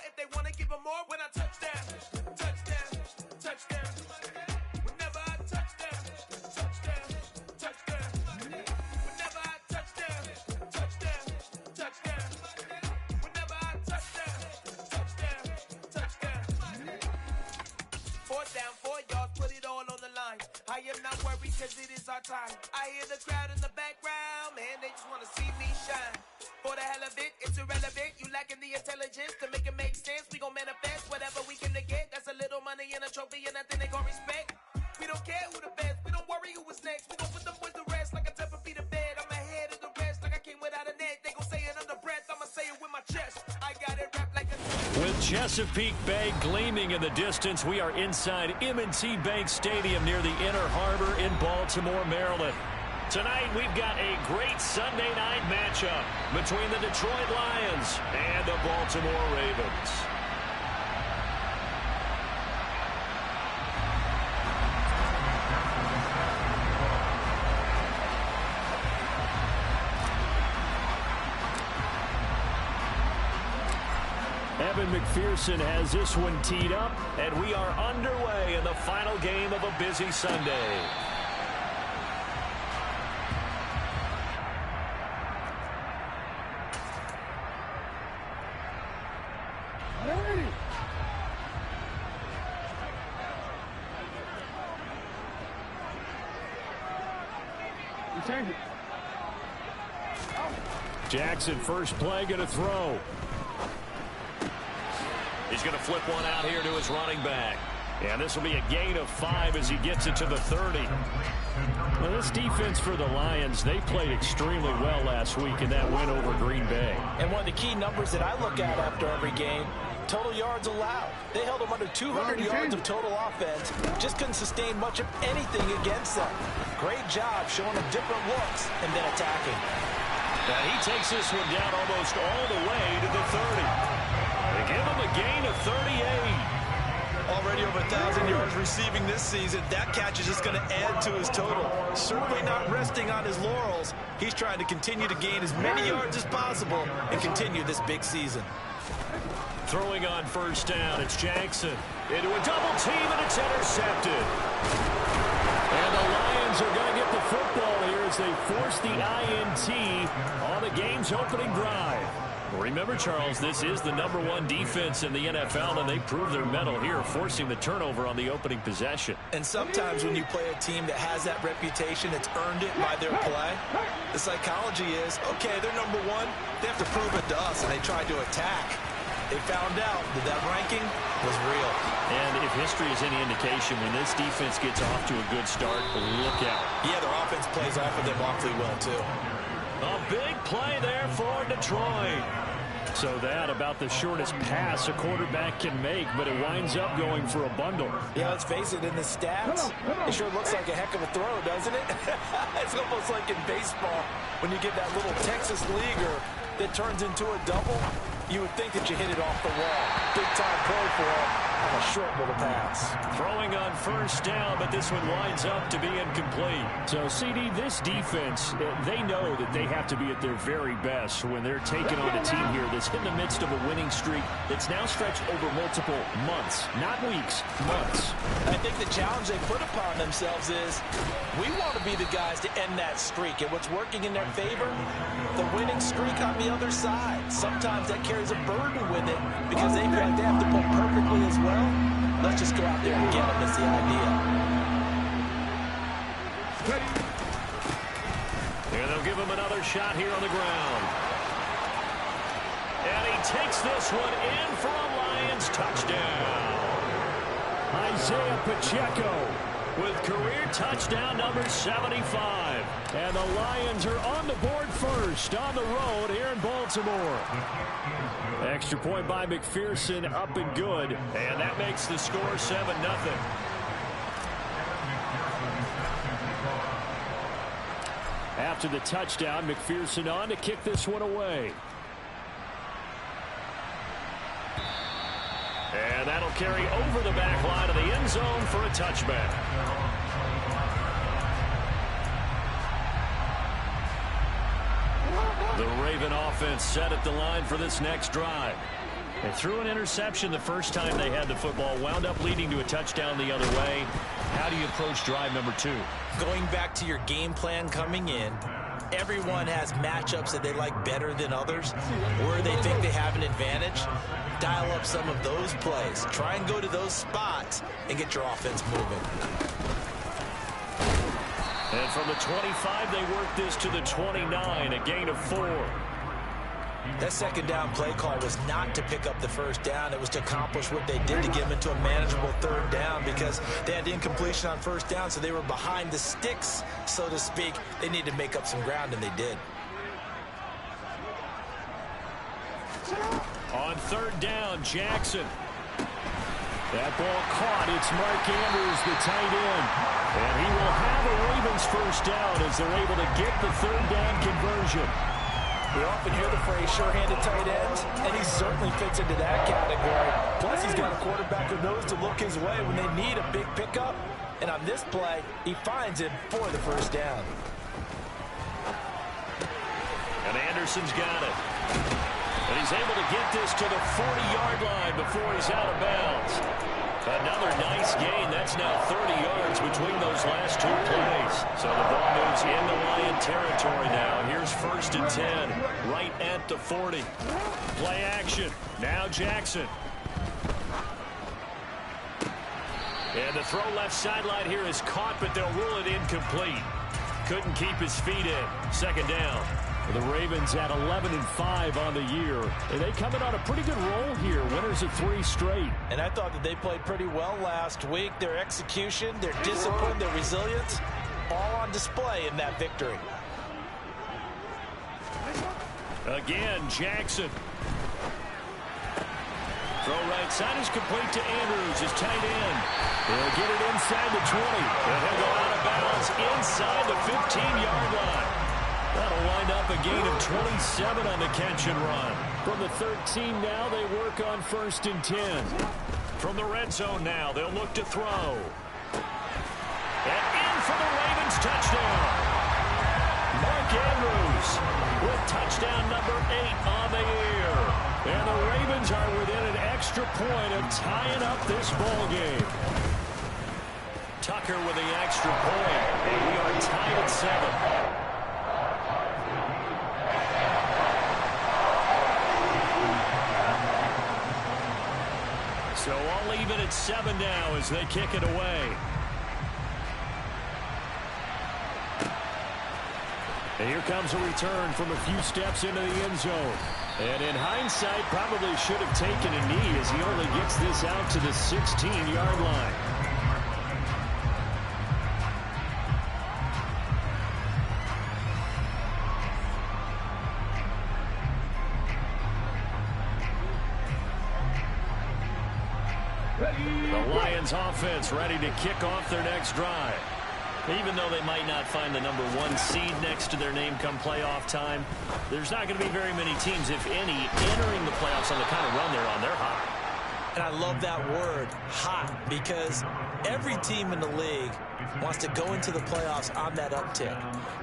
if they want to give them more when I touch down. Touchdown, touchdown. Whenever I touch down, touchdown, touchdown. Whenever I touch down, touchdown, touchdown. Whenever I touch down, touchdown, touchdown. 4th down, 4 yards, put it all on the line. I am not worried cause it is our time. I hear the crowd in the background, man, they just wanna see me shine. For the hell of it, it's irrelevant. You lacking the intelligence to make it make sense. We gon' manifest whatever we can to get. That's a little money and a trophy and nothing they gon' respect. We don't care who the best, we don't worry who was next. We gon' put them boys to rest like a 10 feet of bed. I'm ahead of the rest like I came without a net. They gon' say it under breath, I'ma say it with my chest. I got it wrapped like a... With Chesapeake Bay gleaming in the distance, we are inside M&T Bank Stadium near the Inner Harbor in Baltimore, Maryland. Tonight, we've got a great Sunday night matchup between the Detroit Lions and the Baltimore Ravens. Evan McPherson has this one teed up, and we are underway in the final game of a busy Sunday. Jackson, first play, going to throw. He's going to flip one out here to his running back. And this will be a gain of 5 as he gets it to the 30. Well, this defense for the Lions, they played extremely well last week in that win over Green Bay. And one of the key numbers that I look at after every game, total yards allowed. They held them under 200 yards of total offense. Just couldn't sustain much of anything against them. Great job showing them different looks and then attacking. And he takes this one down almost all the way to the 30. They give him a gain of 38. Already over 1,000 yards receiving this season. That catch is just going to add to his total. Certainly not resting on his laurels. He's trying to continue to gain as many yards as possible and continue this big season. Throwing on first down, it's Jackson. Into a double team, and it's intercepted. And the Lions are going to get the football here as they force the INT on the game's opening drive. Remember, Charles, this is the #1 defense in the NFL, and they prove their mettle here, forcing the turnover on the opening possession. And sometimes when you play a team that has that reputation, it's earned it by their play. The psychology is, okay, they're #1. They have to prove it to us, and they tried to attack. They found out that that ranking was real. And if history is any indication, when this defense gets off to a good start, look out. Yeah, their offense plays off of them awfully well, too. A big play there for Detroit. So that about the shortest pass a quarterback can make, but it winds up going for a bundle. Yeah, let's face it, in the stats, it sure looks like a heck of a throw, doesn't it? It's almost like in baseball when you get that little Texas leaguer that turns into a double. You would think that you hit it off the wall. Big time play for a short little pass. Throwing on first down, but this one winds up to be incomplete. So, CD, this defense, they know that they have to be at their very best when they're taking on a team here that's in the midst of a winning streak that's now stretched over multiple months, not weeks, months. I think the challenge they put upon themselves is we want to be the guys to end that streak. And what's working in their favor? The winning streak on the other side. Sometimes that carries a burden with it because they feel like they have to put perfectly as well. Let's just go out there and get them. That's the idea. And they'll give him another shot here on the ground. And he takes this one in for a Lions touchdown. Isaiah Pacheco with career touchdown number 75. And the Lions are on the board first on the road here in Baltimore. Extra point by McPherson, up and good. And that makes the score 7-0. After the touchdown, McPherson on to kick this one away. And that'll carry over the back line of the end zone for a touchback. The Raven offense set at the line for this next drive. They threw an interception the first time they had the football, wound up leading to a touchdown the other way. How do you approach drive number 2? Going back to your game plan coming in, everyone has matchups that they like better than others, where they think they have an advantage. Dial up some of those plays. Try and go to those spots and get your offense moving. And from the 25, they work this to the 29, a gain of 4. That second down play call was not to pick up the first down. It was to accomplish what they did to get them into a manageable third down because they had incompletion on first down, so they were behind the sticks, so to speak. They needed to make up some ground, and they did. On third down, Jackson. That ball caught. It's Mark Andrews, the tight end. And he will have a Ravens first down as they're able to get the third down conversion. We often hear the phrase sure-handed tight ends, and he certainly fits into that category. Plus, he's got a quarterback who knows to look his way when they need a big pickup. And on this play, he finds him for the first down. And Anderson's got it. And he's able to get this to the 40-yard line before he's out of bounds. Another nice gain. That's now 30 yards between those last 2 plays. So the ball moves into Lion territory now. Here's 1st and 10, right at the 40. Play action. Now Jackson. And the throw left sideline here is caught, but they'll rule it incomplete. Couldn't keep his feet in. Second down. The Ravens at 11-5 on the year. And they come in on a pretty good roll here. Winners of 3 straight. And I thought that they played pretty well last week. Their execution, their discipline, their resilience, all on display in that victory. Again, Jackson. Throw right side is complete to Andrews, his tight end. They'll get it inside the 20. And he'll go out of bounds inside the 15-yard line. That'll wind up a gain of 27 on the catch and run. From the 13 now, they work on 1st and 10. From the red zone now, they'll look to throw. And in for the Ravens touchdown. Mark Andrews with touchdown number 8 on the year. And the Ravens are within an extra point of tying up this ball game. Tucker with the extra point, and we are tied at 7. So all even at 7 now as they kick it away. And here comes a return from a few steps into the end zone. And in hindsight, probably should have taken a knee as he only gets this out to the 16-yard line. The Lions offense ready to kick off their next drive. Even though they might not find the number 1 seed next to their name come playoff time, there's not going to be very many teams, if any, entering the playoffs on the kind of run they're on. They're hot. And I love that word, hot, because every team in the league wants to go into the playoffs on that uptick.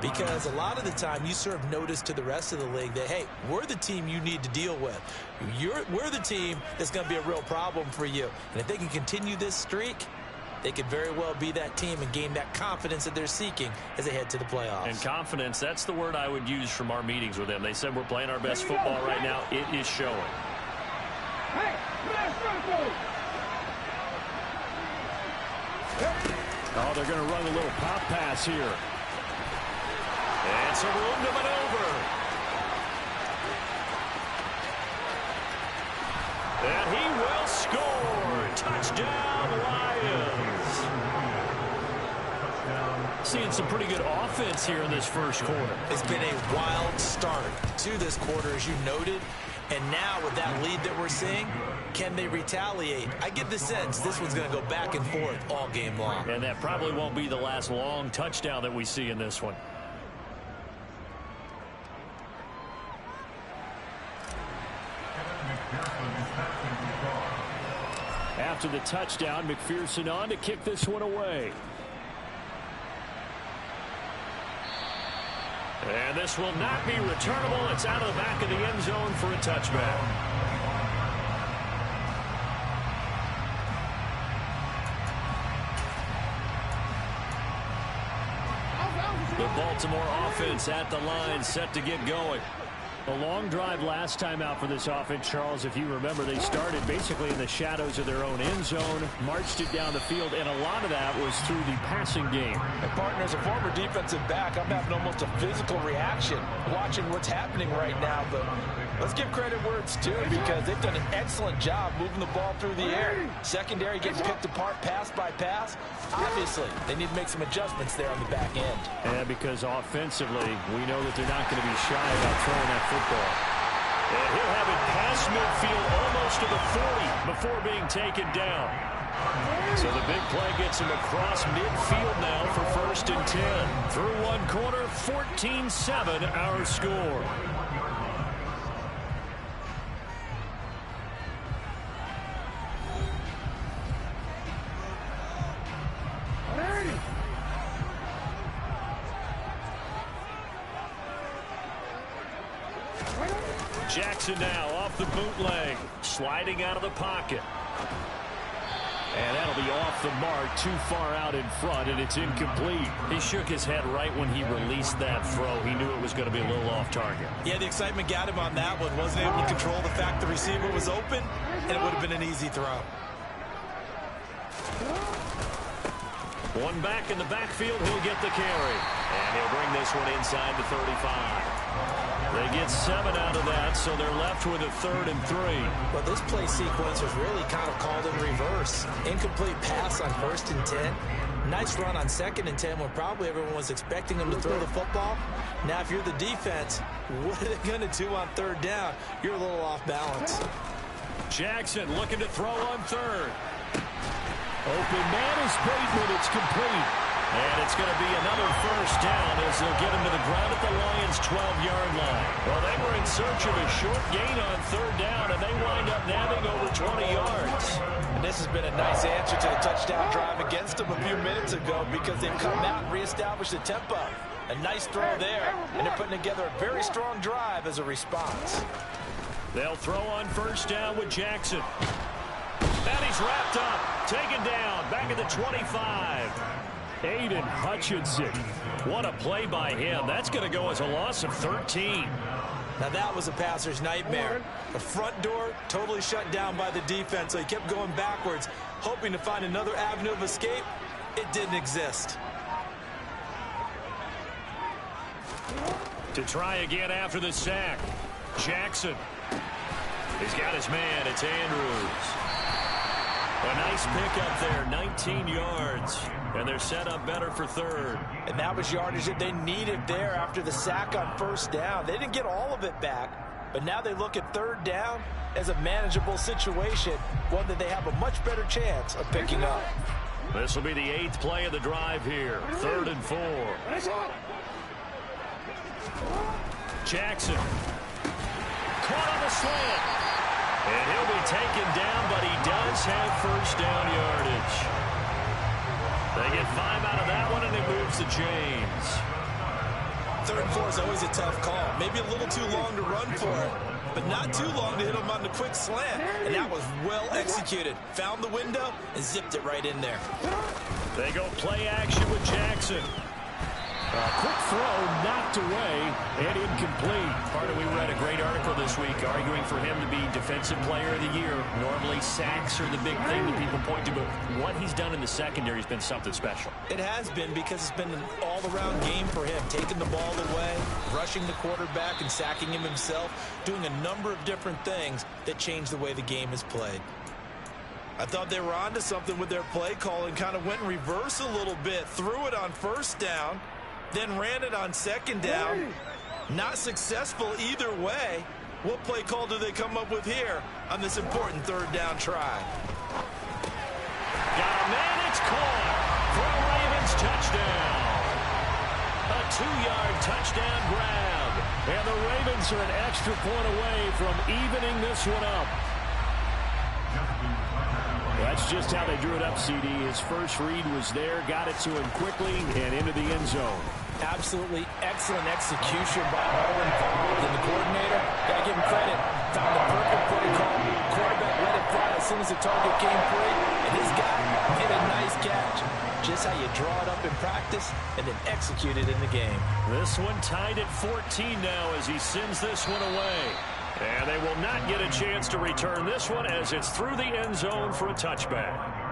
Because a lot of the time you serve notice to the rest of the league that, hey, we're the team you need to deal with. We're the team that's going to be a real problem for you. And if they can continue this streak, they could very well be that team and gain that confidence that they're seeking as they head to the playoffs. And confidence, that's the word I would use from our meetings with them. They said we're playing our best football right now. It is showing. Oh, they're going to run a little pop pass here. And some room to maneuver. And he will score. Touchdown, Lions. Seeing some pretty good offense here in this first quarter. It's been a wild start to this quarter, as you noted. And now with that lead that we're seeing, can they retaliate? I get the sense this one's going to go back and forth all game long. And that probably won't be the last long touchdown that we see in this one. After the touchdown, McPherson on to kick this one away. And this will not be returnable. It's out of the back of the end zone for a touchback. The Baltimore offense at the line, set to get going. A long drive last time out for this offense, Charles. If you remember, they started basically in the shadows of their own end zone, marched it down the field, and a lot of that was through the passing game. And partner, as a former defensive back, I'm having almost a physical reaction watching what's happening right now. But let's give credit where it's due, because they've done an excellent job moving the ball through the air. Secondary getting picked apart pass by pass. Obviously, they need to make some adjustments there on the back end. And because offensively, we know that they're not going to be shy about throwing that football. And he'll have it past midfield almost to the 40 before being taken down. So the big play gets him across midfield now for 1st and 10. Through one quarter, 14-7 our score. Jackson now off the bootleg, sliding out of the pocket. And that'll be off the mark, too far out in front, and it's incomplete. He shook his head right when he released that throw. He knew it was going to be a little off target. Yeah, the excitement got him on that one. Wasn't able to control the fact the receiver was open, and it would have been an easy throw. One back in the backfield, he'll get the carry. And he'll bring this one inside the 35. They get 7 out of that, so they're left with a 3rd and 3. Well, this play sequence was really kind of called in reverse. Incomplete pass on 1st and 10. Nice run on 2nd and 10 when probably everyone was expecting them to throw the football. Now, if you're the defense, what are they going to do on 3rd down? You're a little off balance. Jackson looking to throw on 3rd. Open man is Bateman. It's complete. And it's going to be another 1st down as they'll get him to the ground at the Lions' 12-yard line. Well, they were in search of a short gain on 3rd down, and they wind up nabbing over 20 yards. And this has been a nice answer to the touchdown drive against them a few minutes ago, because they've come out and reestablished the tempo. A nice throw there, and they're putting together a very strong drive as a response. They'll throw on 1st down with Jackson. And he's wrapped up, taken down, back at the 25. Aiden Hutchinson. What a play by him. That's going to go as a loss of 13. Now that was a passer's nightmare. The front door totally shut down by the defense, so he kept going backwards, hoping to find another avenue of escape. It didn't exist. To try again after the sack. Jackson. He's got his man. It's Andrews. A nice pickup there, 19 yards. And they're set up better for 3rd. And that was yardage that they needed there after the sack on 1st down. They didn't get all of it back, but now they look at 3rd down as a manageable situation, one that they have a much better chance of picking up. This will be the 8th play of the drive here, 3rd and 4. Jackson. Caught on the slant. And he'll be taken down, but he does have 1st down yardage. They get 5 out of that one, and it moves the chains. 3rd and 4 is always a tough call. Maybe a little too long to run for it, but not too long to hit him on the quick slant. And that was well executed. Found the window and zipped it right in there. They go play action with Jackson. Quick throw knocked away and incomplete. Part of we read a great article this week arguing for him to be Defensive Player of the Year. Normally sacks are the big thing that people point to, but what he's done in the secondary has been something special. It has been, because it's been an all-around game for him. Taking the ball away, rushing the quarterback and sacking him himself, doing a number of different things that change the way the game is played. I thought they were onto something with their play call and kind of went in reverse a little bit. Threw it on 1st down. Then ran it on 2nd down. Not successful either way. What play call do they come up with here on this important 3rd down try? Got a man, it's caught for a Ravens touchdown. A 2-yard touchdown grab. And the Ravens are an extra point away from evening this one up. That's just how they drew it up, CD. His first read was there, got it to him quickly, and into the end zone. Absolutely excellent execution by all involved. And the coordinator, gotta give him credit, found the perfect play call. Quarterback let it fly as soon as the target came free, and this guy made a nice catch. Just how you draw it up in practice and then execute it in the game. This one tied at 14 now as he sends this one away. And they will not get a chance to return this one as it's through the end zone for a touchback.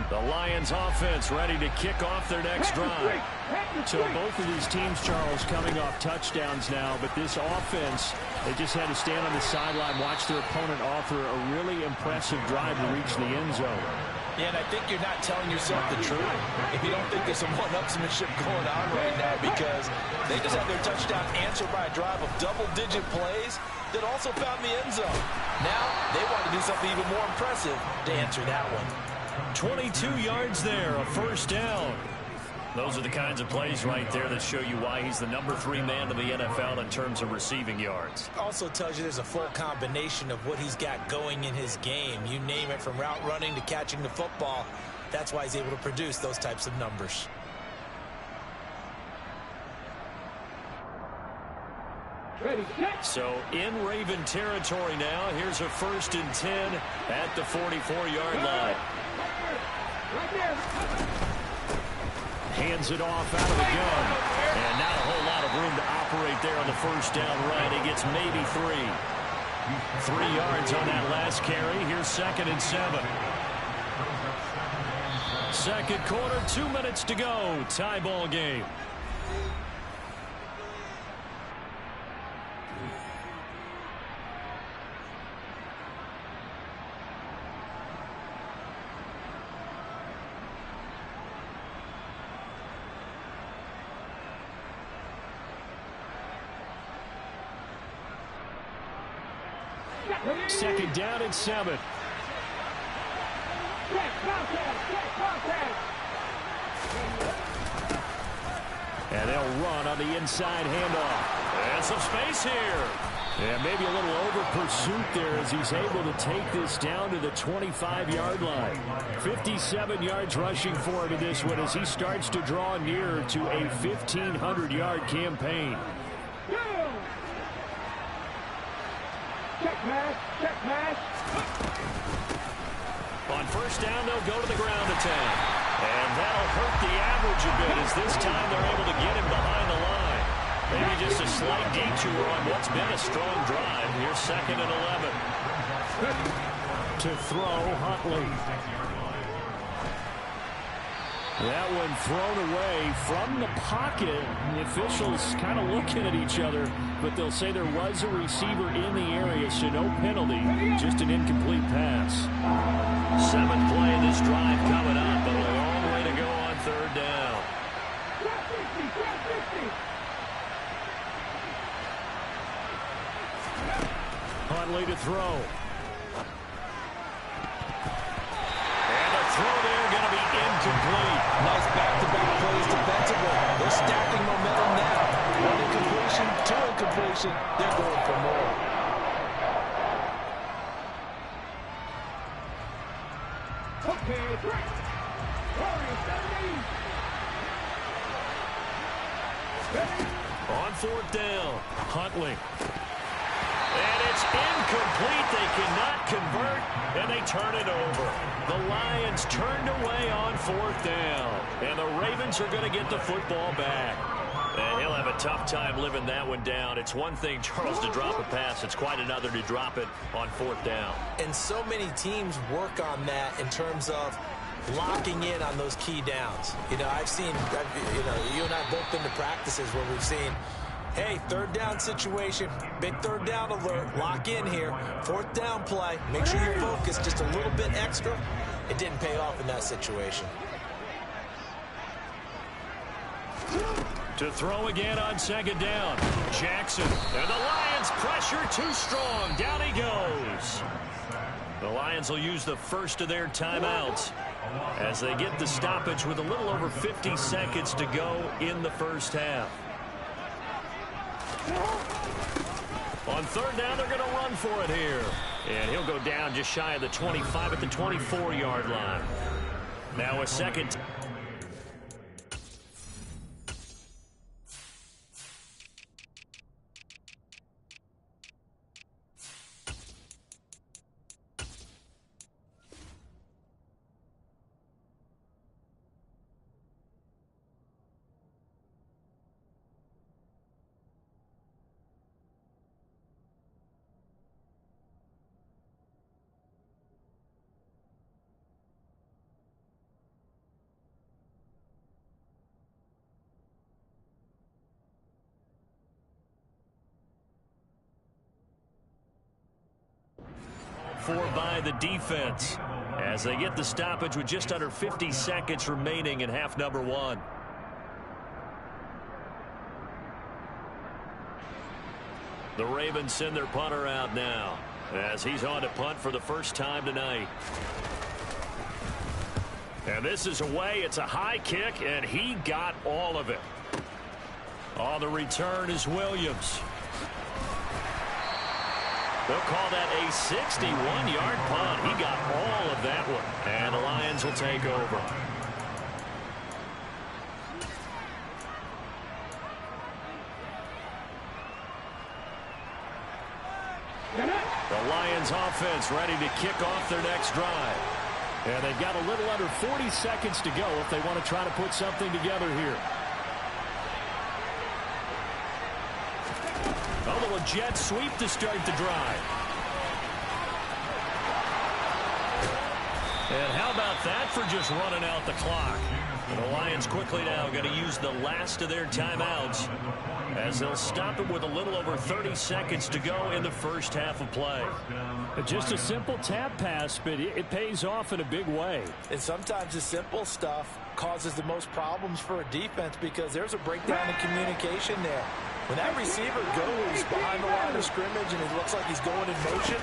The Lions offense ready to kick off their next drive. So both of these teams, Charles, coming off touchdowns now, but this offense, they just had to stand on the sideline, watch their opponent offer a really impressive drive to reach the end zone. Yeah, and I think you're not telling yourself the truth if you don't think there's some one-upsmanship going on right now, because they just had their touchdown answered by a drive of double-digit plays that also found the end zone. Now they want to do something even more impressive to answer that one. 22 yards there, a first down. Those are the kinds of plays right there that show you why he's the number 3 man in the NFL in terms of receiving yards. Also tells you there's a full combination of what he's got going in his game. You name it, from route running to catching the football. That's why he's able to produce those types of numbers. So in Raven territory now, here's a 1st and 10 at the 44-yard line. Hands it off out of the gun. And not a whole lot of room to operate there on the first down run. He gets maybe 3. 3 yards on that last carry. Here's 2nd and 7. Second quarter, 2 minutes to go. Tie ball game. Second down and 7. And they'll run on the inside handoff. And some space here. And maybe a little over pursuit there as he's able to take this down to the 25-yard line. 57 yards rushing for him in this one as he starts to draw nearer to a 1,500-yard campaign. Check pass. On first down, they'll go to the ground attack. And that'll hurt the average a bit as this time they're able to get him behind the line. Maybe just a slight detour on what's been a strong drive. Here's 2nd and 11. To throw, Huntley. That one thrown away from the pocket. The officials kind of looking at each other, but they'll say there was a receiver in the area, so no penalty, just an incomplete pass. 7th play of this drive coming up, but a long way to go on 3rd down. Huntley to throw. Throw there going to be incomplete. Nice back-to-back plays defensively. They're stacking momentum now. 1 incompletion, 2 incompletion. They're going for more. On 4th down, Huntley. And it's incomplete. They cannot convert, and they turn it over. The Lions turned away on 4th down, and the Ravens are going to get the football back. And he'll have a tough time living that one down. It's one thing, Charles, to drop a pass. It's quite another to drop it on 4th down. And so many teams work on that in terms of locking in on those key downs. You know, I've seen, you and I both been to practices where we've seen, hey, 3rd down situation, big 3rd down alert, lock in here, 4th down play, make sure you're focused just a little bit extra. It didn't pay off in that situation. To throw again on 2nd down, Jackson. And the Lions pressure too strong. Down he goes. The Lions will use the first of their timeouts as they get the stoppage with a little over 50 seconds to go in the first half. On 3rd down, they're going to run for it here. And he'll go down just shy of the 25 at the 24-yard line. Now a second. For by the defense as they get the stoppage with just under 50 seconds remaining in half number one. The Ravens send their punter out now as he's on to punt for the first time tonight. And this is away. It's a high kick, and he got all of it. On the return is Williams. They'll call that a 61-yard punt. He got all of that one. And the Lions will take over. The Lions offense ready to kick off their next drive. And they've got a little under 40 seconds to go if they want to try to put something together here. Oh, a jet sweep to start the drive. And how about that for just running out the clock? The Lions quickly now going to use the last of their timeouts as they'll stop it with a little over 30 seconds to go in the first half of play. Just a simple tap pass, but it pays off in a big way. And sometimes the simple stuff causes the most problems for a defense because there's a breakdown in communication there. When that receiver goes behind the line of scrimmage and it looks like he's going in motion,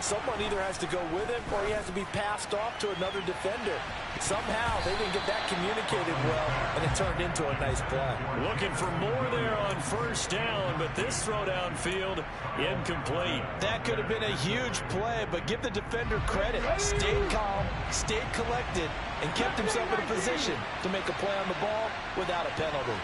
someone either has to go with him or he has to be passed off to another defender. Somehow they didn't get that communicated well, and it turned into a nice play. Looking for more there on first down, but this throw downfield incomplete. That could have been a huge play, but give the defender credit. Stayed calm, stayed collected, and kept himself in a position to make a play on the ball without a penalty.